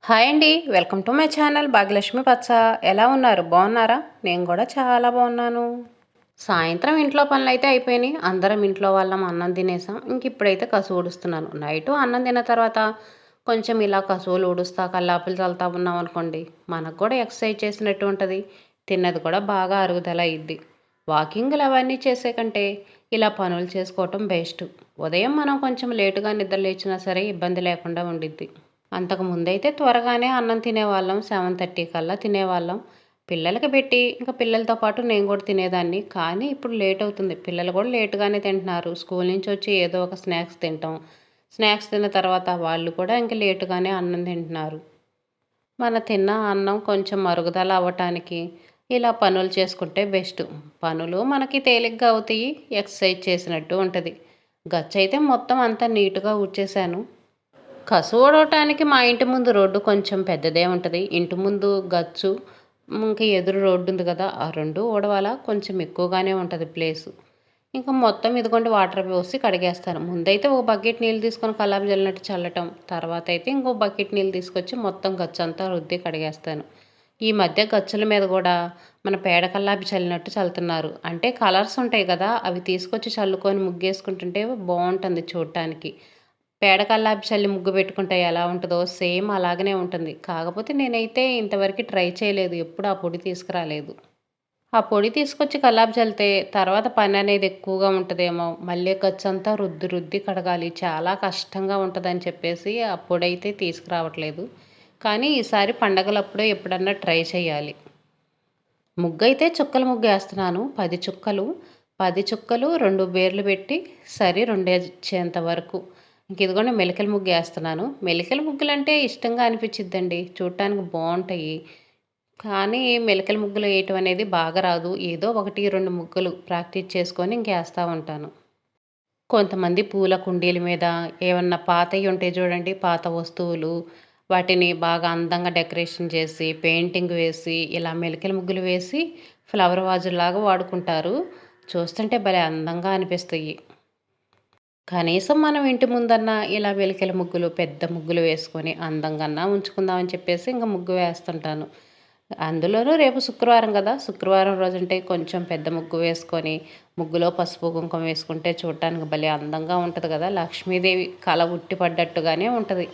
Hi అండి. Welcome to my channel Bhagyalakshmi పచ్చ. ఎలా ఉన్నారు? బాగున్నారా? నేను కూడా చాలా బాగున్నాను. సాయంత్రం ఇంట్లో పనులైతే అయిపోయినాయి. అందరం ఇంట్లో వాళ్ళం అన్నం తినేసాం. ఇంక ఇప్పుడైతే కసువు ఊడుస్తున్నాను. నైటు అన్నం తిన్న తర్వాత కొంచెం ఇలా కసువులు ఊడుస్తా కల్లాపులు చల్లుతా ఉన్నాం అనుకోండి, మనకు కూడా ఎక్సర్సైజ్ చేసినట్టు ఉంటుంది. తిన్నది కూడా బాగా అరుగుదల అయ్యిద్ది. వాకింగ్లు అవన్నీ చేసే కంటే ఇలా పనులు చేసుకోవటం బెస్ట్. ఉదయం మనం కొంచెం లేటుగా నిద్ర లేచినా సరే ఇబ్బంది లేకుండా ఉండిద్ది. అంతకు ముందైతే త్వరగానే అన్నం తినేవాళ్ళం. 7:30 కల్లా తినేవాళ్ళం. పిల్లలకి పెట్టి ఇంకా పిల్లలతో పాటు నేను కూడా తినేదాన్ని. కానీ ఇప్పుడు లేట్ అవుతుంది. పిల్లలు కూడా లేటుగానే తింటున్నారు. స్కూల్ నుంచి వచ్చి ఏదో ఒక స్నాక్స్ తింటాం. స్నాక్స్ తిన్న తర్వాత వాళ్ళు కూడా ఇంక లేటుగానే అన్నం తింటున్నారు. మన తిన్న అన్నం కొంచెం మరుగుదల అవ్వటానికి ఇలా పనులు చేసుకుంటే బెస్ట్. పనులు మనకి తేలిగ్గా అవుతాయి. ఎక్సర్సైజ్ చేసినట్టు ఉంటుంది. గచ్చైతే మొత్తం అంతా నీట్గా ఊడ్చేశాను. కసువు ఊడవటానికి మా ఇంటి ముందు రోడ్డు కొంచెం పెద్దదే ఉంటుంది. ఇంటి ముందు గచ్చు, ఇంకా ఎదురు రోడ్డు ఉంది కదా, ఆ రెండు ఊడవాల కొంచెం ఎక్కువగానే ఉంటుంది ప్లేసు. ఇంకా మొత్తం ఇదిగోండి వాటర్ పోసి కడిగేస్తాను. ముందైతే ఒక బకెట్ నీళ్ళు తీసుకొని కల్లాపు జల్లినట్టు చల్లటం, తర్వాత అయితే ఇంకో బకెట్ నీళ్ళు తీసుకొచ్చి మొత్తం గచ్చు అంతా రుద్ది కడిగేస్తాను. ఈ మధ్య గచ్చుల మీద కూడా మన పేడ కల్లాపి చల్లినట్టు చల్లుతున్నారు. అంటే కలర్స్ ఉంటాయి కదా, అవి తీసుకొచ్చి చల్లుకొని ముగ్గేసుకుంటుంటే బాగుంటుంది చూడటానికి. పేడ కల్లాపి చల్లి ముగ్గు పెట్టుకుంటే ఎలా ఉంటుందో సేమ్ అలాగనే ఉంటుంది. కాకపోతే నేనైతే ఇంతవరకు ట్రై చేయలేదు. ఎప్పుడు ఆ పొడి తీసుకురాలేదు. ఆ పొడి తీసుకొచ్చి కల్లాపి చల్లితే తర్వాత పని అనేది ఎక్కువగా ఉంటుందేమో. మళ్ళీ గచ్చంతా రుద్ది రుద్ది కడగాలి. చాలా కష్టంగా ఉంటుందని చెప్పేసి ఆ పొడి అయితే తీసుకురావట్లేదు. కానీ ఈసారి పండగలప్పుడే ఎప్పుడన్నా ట్రై చేయాలి. ముగ్గు అయితే చుక్కల ముగ్గు వేస్తున్నాను. 10 చుక్కలు. 10 చుక్కలు 2 బేర్లు పెట్టి సరి రెండేంత వరకు. ఇంక ఇదిగోండి మెలికల ముగ్గు వేస్తున్నాను. మెలికల ముగ్గులంటే ఇష్టంగా అనిపించిద్దండి. చూడటానికి బాగుంటాయి. కానీ మెలికల ముగ్గులు వేయటం అనేది బాగా రాదు. ఏదో 1, 2 ముగ్గులు ప్రాక్టీస్ చేసుకొని ఇంకేస్తూ ఉంటాను. కొంతమంది పూల కుండీల మీద ఏమన్నా పాతవి ఉంటాయి చూడండి, పాత వస్తువులు, వాటిని బాగా అందంగా డెకరేషన్ చేసి పెయింటింగ్ వేసి ఇలా మెలికల ముగ్గులు వేసి ఫ్లవర్ వాజులాగా వాడుకుంటారు. చూస్తుంటే భలే అందంగా అనిపిస్తాయి. కనీసం మనం ఇంటి ముందన్నా ఇలా వెలికల ముగ్గులు పెద్ద ముగ్గులు వేసుకొని అందంగా ఉంచుకుందామని చెప్పేసి ఇంకా ముగ్గు వేస్తుంటాను. అందులోనూ రేపు శుక్రవారం కదా, శుక్రవారం రోజంటే కొంచెం పెద్ద ముగ్గు వేసుకొని ముగ్గులో పసుపు కుంకుమ వేసుకుంటే చూడటానికి భలే అందంగా ఉంటుంది కదా, లక్ష్మీదేవి కళ ఉట్టి పడ్డట్టుగానే ఉంటుంది.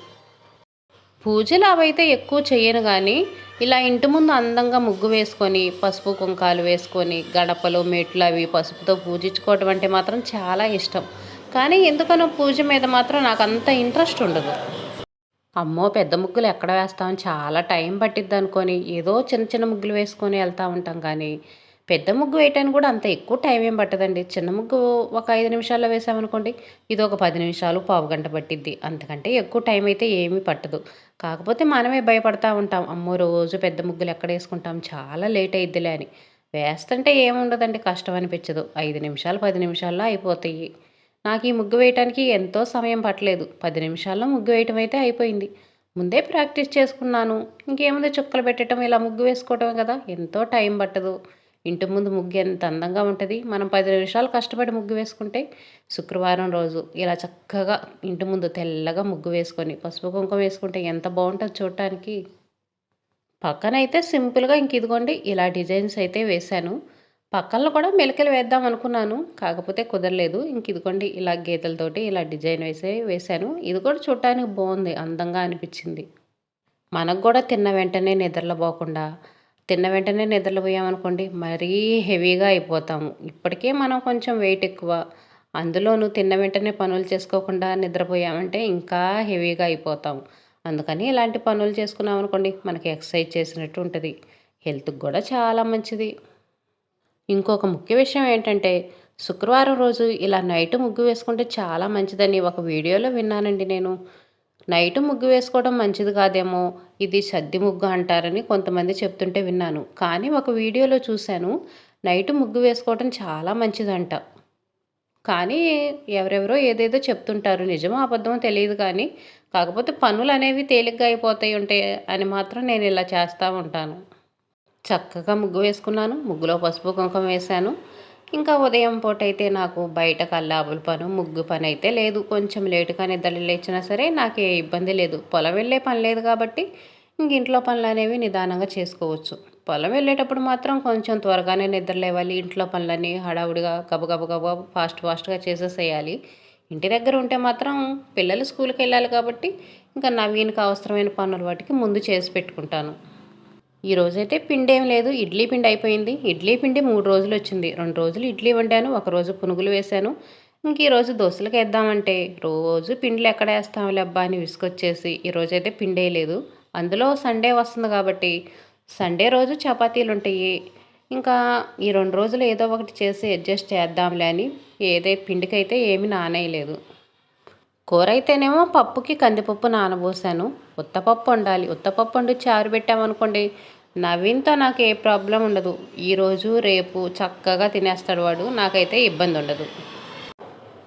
పూజలు అవైతే ఎక్కువ చెయ్యను కానీ ఇలా ఇంటి ముందు అందంగా ముగ్గు వేసుకొని పసుపు కుంకాలు వేసుకొని గడపలు మెట్లు అవి పసుపుతో పూజించుకోవటం అంటే మాత్రం చాలా ఇష్టం. కానీ ఎందుకనో పూజ మీద మాత్రం నాకు అంత ఇంట్రెస్ట్ ఉండదు. అమ్మో పెద్ద ముగ్గులు ఎక్కడ వేస్తాం, చాలా టైం పట్టిద్ది అనుకొని ఏదో చిన్న చిన్న ముగ్గులు వేసుకొని వెళ్తూ ఉంటాం. కానీ పెద్ద ముగ్గు వేయటానికి కూడా అంత ఎక్కువ టైం ఏం పట్టదండి. చిన్న ముగ్గు ఒక 5 నిమిషాల్లో వేసామనుకోండి, ఇది ఒక 10 నిమిషాలు పావుగంట పట్టిద్ది. అంతకంటే ఎక్కువ టైం అయితే ఏమీ పట్టదు. కాకపోతే మనమే భయపడతా ఉంటాం, అమ్మో రోజు పెద్ద ముగ్గులు ఎక్కడ వేసుకుంటాం, చాలా లేట్ అయిద్దిలే అని. వేస్తుంటే ఏముండదండి, కష్టం అనిపించదు. 5 నిమిషాలు 10 నిమిషాల్లో అయిపోతాయి. నాకు ఈ ముగ్గు వేయటానికి ఎంతో సమయం పట్టలేదు. 10 నిమిషాల్లో ముగ్గు వేయటం అయితే అయిపోయింది. ముందే ప్రాక్టీస్ చేసుకున్నాను. ఇంకేముంది, చుక్కలు పెట్టడం ఇలా ముగ్గు వేసుకోవటమే కదా, ఎంతో టైం పట్టదు. ఇంటి ముందు ముగ్గు ఎంత అందంగా ఉంటుంది. మనం 10 నిమిషాలు కష్టపడి ముగ్గు వేసుకుంటే శుక్రవారం రోజు ఇలా చక్కగా ఇంటి ముందు తెల్లగా ముగ్గు వేసుకొని పసుపు కుంకుమ వేసుకుంటే ఎంత బాగుంటుంది చూడటానికి. పక్కనైతే సింపుల్గా ఇంక ఇదిగోండి ఇలా డిజైన్స్ అయితే వేశాను. పక్కన కూడా మెలికలు వేద్దాం అనుకున్నాను. కాకపోతే కుదరలేదు. ఇంక ఇదిగోండి ఇలా గీతలతోటి ఇలా డిజైన్ వేశాను. ఇది కూడా చూడటానికి బాగుంది, అందంగా అనిపించింది. మనకు కూడా తిన్న వెంటనే నిద్రలో పోకుండా, తిన్న వెంటనే నిద్రలో పోయామనుకోండి మరీ హెవీగా అయిపోతాము. ఇప్పటికే మనం కొంచెం వెయిట్ ఎక్కువ, అందులోనూ తిన్న వెంటనే పనులు చేసుకోకుండా నిద్రపోయామంటే ఇంకా హెవీగా అయిపోతాము. అందుకని ఇలాంటి పనులు చేసుకున్నాం అనుకోండి మనకి ఎక్సర్సైజ్ చేసినట్టు ఉంటుంది. హెల్త్కి కూడా చాలా మంచిది. ఇంకొక ముఖ్య విషయం ఏంటంటే శుక్రవారం రోజు ఇలా నైట్ ముగ్గు వేసుకుంటే చాలా మంచిదని ఒక వీడియోలో విన్నానండి నేను. నైట్ ముగ్గు వేసుకోవడం మంచిది కాదేమో, ఇది సద్ది ముగ్గు అంటారని కొంతమంది చెప్తుంటే విన్నాను. కానీ ఒక వీడియోలో చూశాను, నైట్ ముగ్గు వేసుకోవడం చాలా మంచిదంట. కానీ ఎవరెవరో ఏదేదో చెప్తుంటారు, నిజమో అబద్ధమో తెలియదు. కానీ కాకపోతే పనులు అనేవి తేలిగ్గా అయిపోతాయి ఉంటాయి అని మాత్రం నేను ఇలా చేస్తూ ఉంటాను. చక్కగా ముగ్గు వేసుకున్నాను. ముగ్గులో పసుపు కుంకుమ వేశాను. ఇంకా ఉదయం పూట అయితే నాకు బయట కల్లాపుల పను ముగ్గు పని అయితే లేదు. కొంచెం లేటుగా నిద్ర లేచినా సరే నాకు ఏ ఇబ్బంది లేదు. పొలం వెళ్ళే పని లేదు కాబట్టి ఇంక ఇంట్లో పనులనేవి నిదానంగా చేసుకోవచ్చు. పొలం వెళ్ళేటప్పుడు మాత్రం కొంచెం త్వరగానే నిద్ర లేవాలి. ఇంట్లో పనులన్నీ హడావుడిగా గబగబా ఫాస్ట్‌గా చేసేసేయాలి. ఇంటి దగ్గర ఉంటే మాత్రం పిల్లలు స్కూలుకెళ్ళాలి కాబట్టి, ఇంకా నవీన్‌కి అవసరమైన పనుల వాటికి ముందు చేసి పెట్టుకుంటాను. ఈరోజైతే పిండేం లేదు. ఇడ్లీ పిండి అయిపోయింది. ఇడ్లీ పిండి 3 రోజులొచ్చింది. 2 రోజులు ఇడ్లీ వండాను. ఒకరోజు పునుగులు వేశాను. ఇంక ఈరోజు దోసలకేద్దామంటే, రోజు పిండిలెక్కడేస్తాంలే అబ్బా అని విసుగొచ్చేసి, ఈరోజైతే పిండేయలేదు. అందులో సండే వస్తుంది కాబట్టి, సండే రోజు చపాతీలుంటయి. ఇంకా ఈ 2 రోజులు ఏదో ఒకటి చేసి అడ్జస్ట్ చేద్దాంలే అని పిండికైతే ఏమీ నానేయలేదు. కూరైతేనేమో పప్పుకి కందిపప్పు నానబోసాను. ఉత్తపప్పు వండాలి. ఉత్తపప్పు వండి చారు పెట్టామనుకోండి, నవీన్‌తో నాకు ఏ ప్రాబ్లమ్ ఉండదు. ఈరోజు, రేపు చక్కగా తినేస్తాడు వాడు. నాకైతే ఇబ్బంది ఉండదు.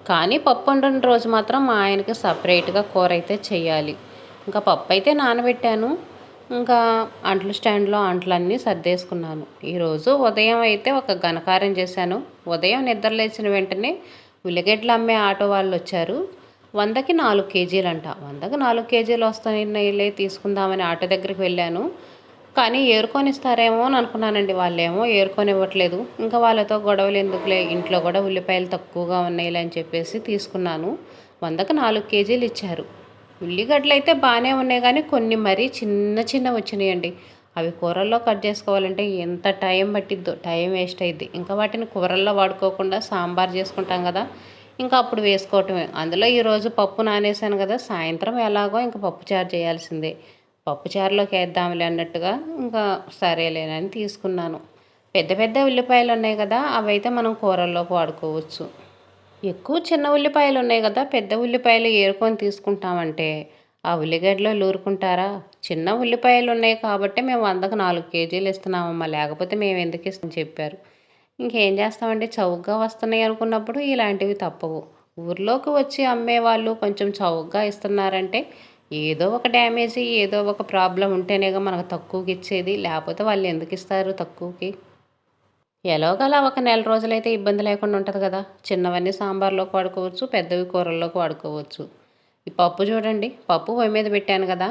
కానీ పప్పు వండిన రోజు మాత్రం మా ఆయనకి సపరేట్‌గా కూరైతే చెయ్యాలి. ఇంకా పప్పయితే నానబెట్టాను. ఇంకా అంట్లు స్టాండ్‌లో అంట్లన్నీ సర్దేసుకున్నాను. ఈరోజు ఉదయం అయితే ఒక ఘనకార్యం చేశాను. ఉదయం నిద్ర లేచిన వెంటనే ఉల్లిగడ్డలు అమ్మే ఆటో వాళ్ళొచ్చారు. 100కి 4 కేజీలంట. 100కి 4 కేజీలు వస్తున్నాయిలే తీసుకుందామని ఆటో దగ్గరికి వెళ్ళాను. కానీ ఏరుకొనిస్తారేమో అని అనుకున్నానండి. వాళ్ళేమో ఏరుకొనివ్వట్లేదు. ఇంకా వాళ్ళతో గొడవలు ఎందుకులే, ఇంట్లో కూడా ఉల్లిపాయలు తక్కువగా ఉన్నాయిలే అని చెప్పేసి తీసుకున్నాను. 100కి 4 కేజీలు ఇచ్చారు. ఉల్లిగడ్డలైతే బాగానే ఉన్నాయి కానీ కొన్ని మరీ చిన్నవి వచ్చినాయండి. అవి కూరల్లో కట్ చేసుకోవాలంటే ఎంత టైం పట్టిద్దో, టైం వేస్ట్ అయిద్ది. ఇంకా వాటిని కూరల్లో వాడుకోకుండా సాంబార్ చేసుకుంటాం కదా, ఇంకా అప్పుడు వేసుకోవటమే. అందులో ఈరోజు పప్పు నానేసాను కదా, సాయంత్రం ఎలాగో ఇంక పప్పుచారు చేయాల్సిందే. పప్పుచారులోకి వేద్దాంలే అన్నట్టుగా ఇంకా సరేలేనని తీసుకున్నాను. పెద్ద పెద్ద ఉల్లిపాయలు ఉన్నాయి కదా, అవైతే మనం కూరల్లోకి వాడుకోవచ్చు. ఎక్కువ చిన్న ఉల్లిపాయలు ఉన్నాయి కదా, పెద్ద ఉల్లిపాయలు ఏరుకొని తీసుకుంటామంటే ఆ ఉల్లిగడ్డలో నూరుకుంటారా? చిన్న ఉల్లిపాయలు ఉన్నాయి కాబట్టి మేము 100కి 4 కేజీలు ఇస్తున్నామమ్మా, లేకపోతే మేము ఎందుకు ఇస్తాం చెప్పారు. ఇంకేం చేస్తామండి, చౌకగా వస్తున్నాయి అనుకున్నప్పుడు ఇలాంటివి తప్పవు. ఊర్లోకి వచ్చి అమ్మేవాళ్ళు కొంచెం చౌకగా ఇస్తున్నారంటే ఏదో ఒక డ్యామేజీ, ఏదో ఒక ప్రాబ్లం ఉంటేనేగా మనకు తక్కువకి ఇచ్చేది. లేకపోతే వాళ్ళు ఎందుకు ఇస్తారు తక్కువకి? ఎలాగోలా ఒక నెల రోజులైతే ఇబ్బంది లేకుండా ఉంటుంది కదా. చిన్నవన్నీ సాంబార్లోకి వాడుకోవచ్చు, పెద్దవి కూరల్లోకి వాడుకోవచ్చు. ఈ పప్పు చూడండి, పప్పు పొయ్యి మీద పెట్టాను కదా,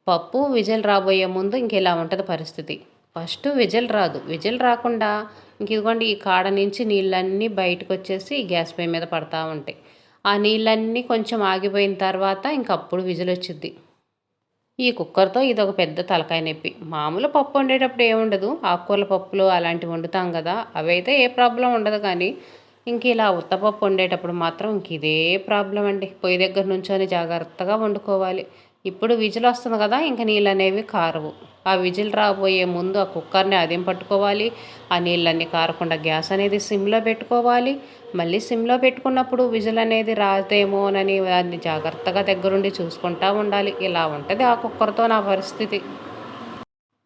పప్పు విజిల్ రాబోయే ముందు ఇంక ఇలా ఉంటుంది పరిస్థితి. ఫస్ట్ విజిల్ రాదు. విజిల్ రాకుండా ఇంక ఇదిగోండి ఈ కాడ నుంచి నీళ్ళన్నీ బయటకు వచ్చేసి గ్యాస్ పొయ్యి మీద పడతా ఉంటాయి. ఆ నీళ్ళన్నీ కొంచెం ఆగిపోయిన తర్వాత ఇంకప్పుడు విజిల్ వచ్చిద్ది. ఈ కుక్కర్‌తో ఇదొక పెద్ద తలకాయ నొప్పి. మామూలు పప్పు వండేటప్పుడు ఏముండదు. ఆకుకూరల పప్పులు అలాంటివి వండుతాం గదా, అవైతే ఏ ప్రాబ్లమ్ ఉండదు కానీ, ఇలా ఉత్తపప్పు వండేటప్పుడు మాత్రం ఇదే ప్రాబ్లమ్ అండి. పొయ్యి దగ్గర నుంచొని జాగ్రత్తగా వండుకోవాలి. ఇప్పుడు విజిల్ వస్తుంది కదా, ఇంక నీళ్ళనేవి కారవు. ఆ విజిల్ రాబోయే ముందు ఆ కుక్కర్‌ని అదిం పట్టుకోవాలి. ఆ నీళ్ళన్నీ కారకుండా గ్యాస్ అనేది సిమ్‌లో పెట్టుకోవాలి. మళ్ళీ సిమ్‌లో పెట్టుకున్నప్పుడు విజిల్ అనేది రాదేమోనని దాన్ని జాగ్రత్తగా దగ్గరుండి చూసుకుంటా ఉండాలి. ఇలా ఉంటది ఆ కుక్కర్‌తో నా పరిస్థితి.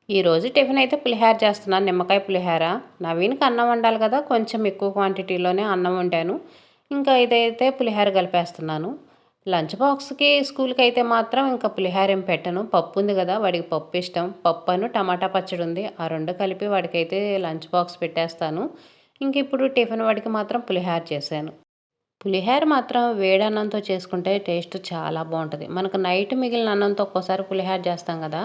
ఈరోజు టిఫిన్ అయితే పులిహార చేస్తున్నాను, నిమ్మకాయ పులిహార. నవీన్‌కి అన్నం వండాలి కదా, కొంచెం ఎక్కువ క్వాంటిటీలోనే అన్నం వండాను. ఇంకా ఇదైతే పులిహార కలిపేస్తున్నాను. లంచ్ బాక్స్‌కి స్కూల్‌కి అయితే మాత్రం ఇంకా పులిహార ఏం పెట్టను. పప్పు ఉంది కదా, వాడికి పప్పు ఇష్టం. పప్పును టమాటా పచ్చడి ఉంది. ఆ 2 కలిపి వాడికైతే లంచ్ బాక్స్ పెట్టేస్తాను. ఇంక ఇప్పుడు టిఫిన్ వాడికి మాత్రం పులిహార చేశాను. పులిహార మాత్రం వేడి అన్నంతో చేసుకుంటే టేస్ట్ చాలా బాగుంటుంది. మనకు నైట్ మిగిలిన అన్నంతో ఒక్కోసారి పులిహార చేస్తాం కదా,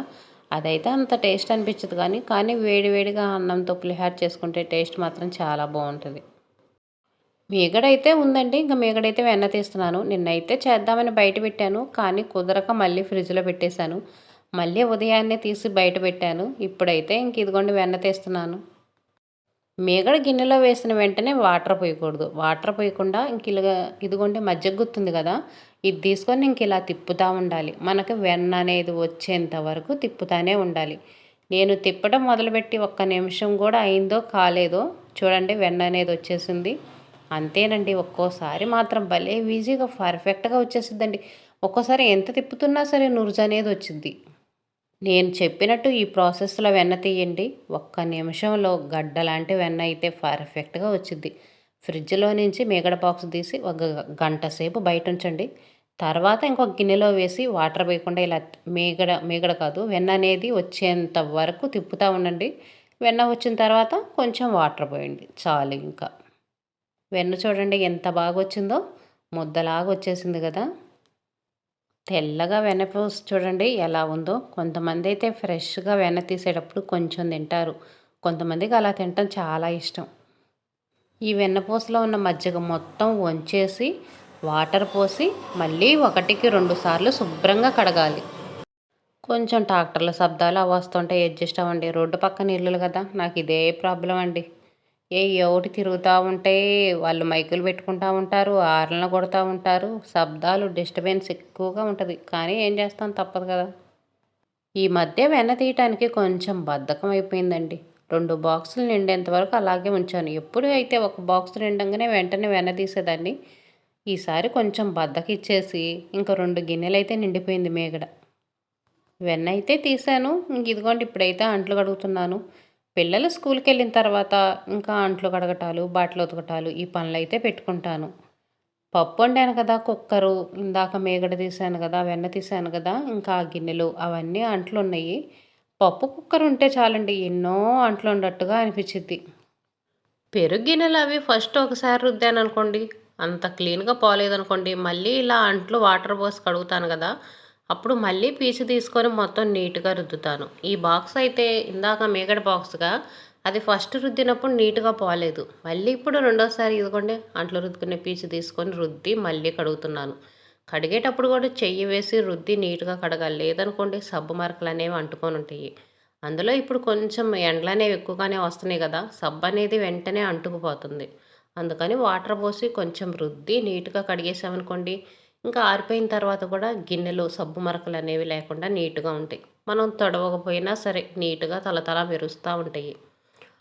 అదైతే అంత టేస్ట్ అనిపించదు కానీ వేడి వేడిగా అన్నంతో పులిహార చేసుకుంటే టేస్ట్ మాత్రం చాలా బాగుంటుంది. మీగడైతే ఉందండి. ఇంక మీగడైతే వెన్న తీస్తున్నాను. నిన్నైతే చేద్దామని బయట పెట్టాను. కానీ కుదరక మళ్ళీ ఫ్రిడ్జ్‌లో పెట్టేశాను. మళ్ళీ ఉదయాన్నే తీసి బయట పెట్టాను. ఇప్పుడైతే ఇంక ఇదిగోండి వెన్న తీస్తున్నాను. మీగడ గిన్నెలో వేసిన వెంటనే వాటర్ పోయకూడదు. వాటర్ పోయకుండా ఇదిగోండి మజ్జిగ గుత్తుంది కదా, ఇది తీసుకొని ఇలా తిప్పుతూ ఉండాలి. మనకి వెన్న అనేది వచ్చేంత వరకు తిప్పుతానే ఉండాలి. నేను తిప్పడం మొదలుపెట్టి ఒక్క నిమిషం కూడా అయిందో కాలేదో చూడండి, వెన్న అనేది వచ్చేసింది. అంతేనండి. ఒక్కోసారి మాత్రం భలే ఈజీగా పర్ఫెక్ట్గా వచ్చేసిద్దండి. ఒక్కోసారి ఎంత తిప్పుతున్నా సరే నురుజనేది వచ్చిద్ది. నేను చెప్పినట్టు ఈ ప్రాసెస్లో వెన్న తీయండి. ఒక్క నిమిషంలో గడ్డలాంటి వెన్న అయితే పర్ఫెక్ట్గా వచ్చిద్ది. ఫ్రిడ్జ్లో నుంచి మీగడ బాక్స్ తీసి ఒక గంట సేపు బయట ఉంచండి. తర్వాత ఇంకొక గిన్నెలో వేసి వాటర్ వేయకుండా ఇలా మీగడ కాదు, వెన్న అనేది వచ్చేంత వరకు తిప్పుతూ ఉండండి. వెన్న వచ్చిన తర్వాత కొంచెం వాటర్ పోయండి చాలు. ఇంకా వెన్న చూడండి ఎంత బాగా వచ్చిందో, ముద్దలాగా వచ్చేసింది కదా. తెల్లగా వెన్నపూస చూడండి ఎలా ఉందో. కొంతమంది అయితే ఫ్రెష్‌గా వెన్న తీసేటప్పుడు కొంచెం తింటారు. కొంతమందికి అలా తినటం చాలా ఇష్టం. ఈ వెన్నపూసలో ఉన్న మజ్జిగ మొత్తం వంచేసి వాటర్ పోసి మళ్ళీ 1కి 2 సార్లు శుభ్రంగా కడగాలి. కొంచెం ట్రాక్టర్ల శబ్దాలు అవి వస్తుంటే అడ్జస్ట్ అవ్వండి. రోడ్డు పక్కన ఇల్లులు కదా! నాకు ఇదే ప్రాబ్లం అండి. ఏయోటి తిరుగుతూ ఉంటే వాళ్ళు మైకులు పెట్టుకుంటా ఉంటారు. హారన్లు కొడతా ఉంటారు. శబ్దాలు డిస్టర్బెన్స్ ఎక్కువగా ఉంటది. కానీ ఏం చేస్తాం తప్పదు కదా! ఈ మధ్య వెన్న తీయటానికి కొంచెం బద్ధకం అయిపోయిందండి. 2 బాక్సులు నిండేంత వరకు అలాగే ఉంచాను. ఎప్పుడు అయితే ఒక బాక్స్ నిండంగానే వెంటనే వెన్న తీసేదాన్ని. ఈసారి కొంచెం బద్ధకిచ్చేసి ఇంక 2 గిన్నెలైతే నిండిపోయింది మీగడ. వెన్న అయితే తీశాను. ఇంక ఇదిగోండి ఇప్పుడైతే అంట్లు కడుగుతున్నాను. పిల్లలు స్కూల్‌కెళ్ళిన తర్వాత ఇంకా అంట్లు కడగటాలు, బట్టలు ఉతకటాలు ఈ పనులైతే పెట్టుకుంటాను. పప్పు వండాను కదా కుక్కరు, ఇందాక మీగడ తీశాను కదా, వెన్న తీశాను కదా, ఇంకా ఆ గిన్నెలు అవన్నీ అంట్లున్నయి. పప్పు కుక్కర్ ఉంటే చాలండి ఎన్నో అంట్లున్నట్టుగా అనిపిచ్చిద్ది. పెరుగు గిన్నెలు అవి ఫస్ట్ ఒకసారి రుద్దాననుకోండి, అంత క్లీన్‌గా పోలేదనుకోండి, మళ్ళీ ఇలా అంట్లు వాటర్ పోసి కడుగుతాను గదా! అప్పుడు మళ్ళీ పీచు తీసుకొని మొత్తం నీట్‌గా రుద్దుతాను. ఈ బాక్స్ అయితే ఇందాక మీగడ బాక్స్‌గా అది ఫస్ట్ రుద్దినప్పుడు నీట్‌గా పోలేదు. మళ్ళీ ఇప్పుడు రెండోసారి ఇదిగోండి అంట్లు రుద్దుకునే పీచు తీసుకొని రుద్ది మళ్ళీ కడుగుతున్నాను. కడిగేటప్పుడు కూడా చెయ్యి వేసి రుద్ది నీట్‌గా కడగాలి. లేదనుకోండి సబ్బు మరకలనేవి అంటుకొనుంటాయి. అందులో ఇప్పుడు కొంచెం ఎండలనేవి ఎక్కువగానే వస్తున్నాయి కదా! సబ్బనేది వెంటనే అంటుకుపోతుంది. అందుకని వాటర్ పోసి కొంచెం రుద్ది నీట్‌గా కడిగేసామనుకోండి, ఇంకా ఆరిపోయిన తర్వాత కూడా గిన్నెలు సబ్బు మరకలనేవి లేకుండా నీట్‌గా ఉంటాయి. మనం తడవకపోయినా సరే నీట్‌గా తళతళ మెరుస్తా ఉంటాయి.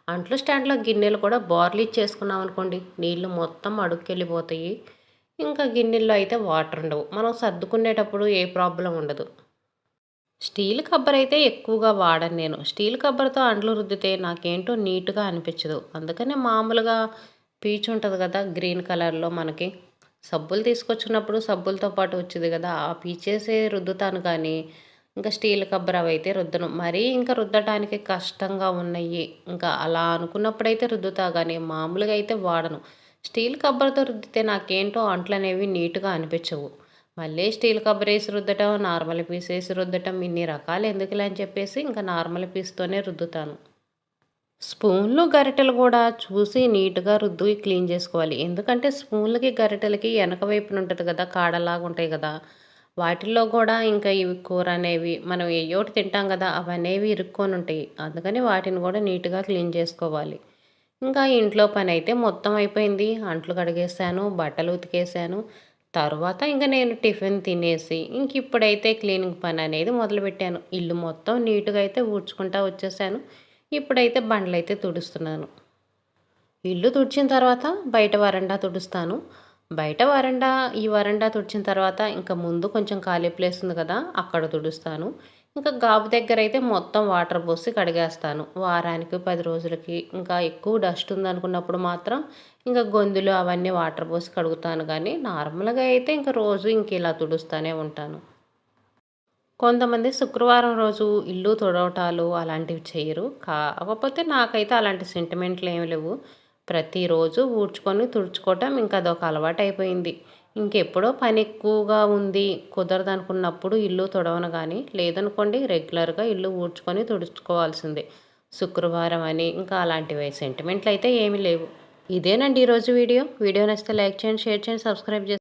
అంట్లు స్టాండ్‌లో గిన్నెలు కూడా బోర్లిచ్చేసుకున్నామనుకోండి, నీళ్లు మొత్తం అడుక్కెళ్ళిపోతాయి. ఇంకా గిన్నెల్లో అయితే వాటర్ ఉండవు. మనం సర్దుకునేటప్పుడు ఏ ప్రాబ్లమ్ ఉండదు. స్టీల్ కబ్బర్ అయితే ఎక్కువగా వాడను నేను. స్టీల్ కబ్బర్‌తో అంట్లు రుద్దితే నాకేంటో నీట్‌గా అనిపించదు. అందుకనే మామూలుగా పీచు ఉంటది కదా! గ్రీన్ కలర్‌లో మనకి. సబ్బులు తీసుకొచ్చినప్పుడు సబ్బులతో పాటు వచ్చేది కదా! ఆ పీచేసే రుద్దుతాను కానీ, ఇంకా స్టీల్ కబ్బర్ అవైతే రుద్దను. మరీ ఇంకా రుద్దటానికి కష్టంగా ఉన్నయి, ఇంకా అలా అనుకున్నప్పుడైతే రుద్దుతా గానీ, మామూలుగా అయితే వాడను. స్టీల్ కబ్బర్‌తో రుద్దితే నాకేంటో అంట్లనేవి నీట్‌గా అనిపించవు. మళ్ళీ స్టీల్ కబ్బరేసి రుద్దటం, నార్మల్ పీసేసి రుద్దటం ఇన్ని రకాలు ఎందుకులే అని చెప్పేసి ఇంకా నార్మల్ పీస్‌తోనే రుద్దుతాను. స్పూన్లు, గరిటెలు కూడా చూసి నీట్‌గా రుద్ది క్లీన్ చేసుకోవాలి. ఎందుకంటే స్పూన్లకి, గరిటెలకి వెనక వైపున ఉంటది కదా! కాడలాగా ఉంటాయి కదా! వాటిల్లో కూడా ఇంకా ఇవి కూర అనేవి మనం ఏయ్యోటి తింటాం కదా! అవనేవి ఇరుక్కొని ఉంటాయి. అందుకని వాటిని కూడా నీట్‌గా క్లీన్ చేసుకోవాలి. ఇంకా ఇంట్లో పనైతే మొత్తం అయిపోయింది. అంట్లు కడిగేసాను, బట్టలు ఉతికేసాను. తర్వాత ఇంక నేను టిఫిన్ తినేసి ఇంకిప్పుడైతే క్లీనింగ్ పననేది మొదలుపెట్టాను. ఇల్లు మొత్తం నీట్‌గా అయితే ఊడ్చుకుంటా వచ్చేసాను. ఇప్పుడైతే బండలైతే తుడుస్తున్నాను. ఇల్లు తుడిచిన తర్వాత బయట వరండా తుడుస్తాను. బయట వరండా ఈ వరండా తుడిచిన తర్వాత ఇంకా ముందు కొంచెం ఖాళీ ప్లేస్ ఉంది కదా! అక్కడ తుడుస్తాను. ఇంకా గాబు దగ్గరైతే మొత్తం వాటర్ పోసి కడిగేస్తాను. వారానికి, 10 రోజులకి ఇంకా ఎక్కువ డస్ట్ ఉందనుకున్నప్పుడు మాత్రం ఇంకా గొంతులు అవన్నీ వాటర్ పోసి కడుగుతాను గానీ, నార్మల్‌గా అయితే ఇంక రోజు ఇంక ఇలా తుడుస్తానే ఉంటాను. కొంతమంది శుక్రవారం రోజు ఇల్లు తుడవటాలు అలాంటివి చెయ్యరు. కాకపోతే నాకైతే అలాంటి సెంటిమెంట్లు ఏమి లేవు. ప్రతిరోజు ఊడ్చుకొని తుడుచుకోవటం ఇంకా అదొక అలవాటయిపోయింది. ఇంకెప్పుడో పని ఎక్కువగా ఉంది కుదరదనుకున్నప్పుడు ఇల్లు తుడవను గానీ, లేదనుకోండి రెగ్యులర్‌గా ఇల్లు ఊడ్చుకొని తుడుచుకోవాల్సిందే. శుక్రవారం అని ఇంకా అలాంటివి సెంటిమెంట్లయితే ఏమీ లేవు. ఇదేనండి ఈరోజు వీడియో. వీడియో నచ్చితే లైక్ చేయండి, షేర్ చేయండి, సబ్స్క్రైబ్